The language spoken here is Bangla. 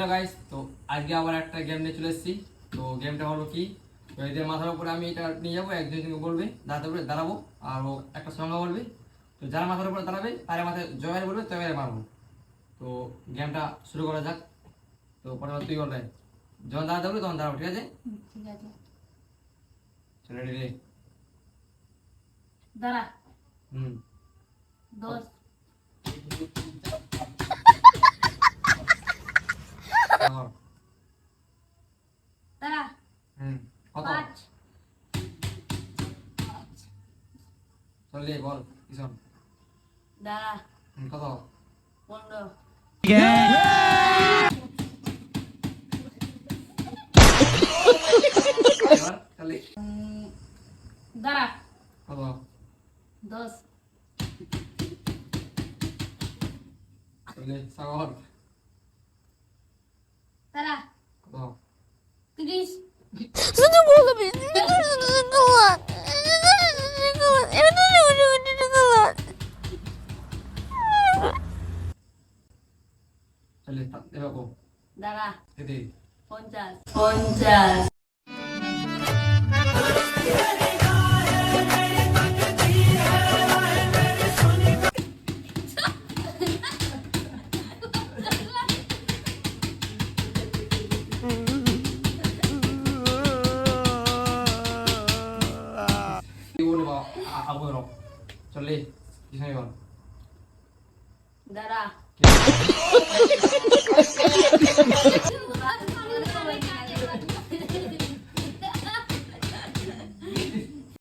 হ্যালো গাইস, তো আজকে আবার একটা গেম নিয়ে চলে এসেছি। তো গেমটা হলো কি, তো এদের মাথার উপরে আমি এটা নিয়ে যাবো, একজনকে বলবে দাঁড়াতে উপরে দাঁড়াবো, আর ও একটা সংখ্যা বলবে। তো যার মাথার উপরে দাঁড়াবে তার মাথায় জয়ের বলবে, তবে মারবো। তো গেমটা শুরু করা যাক। তো প্রথমে তুই বলবে, যখন দাঁড়াতে বলবি তখন দাঁড়াবো, ঠিক আছে? ঠিক আছে, চলে রে। দাঁড়া। হুম। 10 আমার। দাঁড়া। হুম। কত? 5 চল রে, বল কিশোর। দাঁড়া। কত? 15 এবার চলে। দাঁড়া। কত? 10 চলে সাগর। দাঁড়া। কত? 30 শুধু বলবি শুকুয়ার চলে এবার কো। দাঁড়া। এতে 50 이거는 막 아무거나 전리 이상해 봐. দাঁড়া।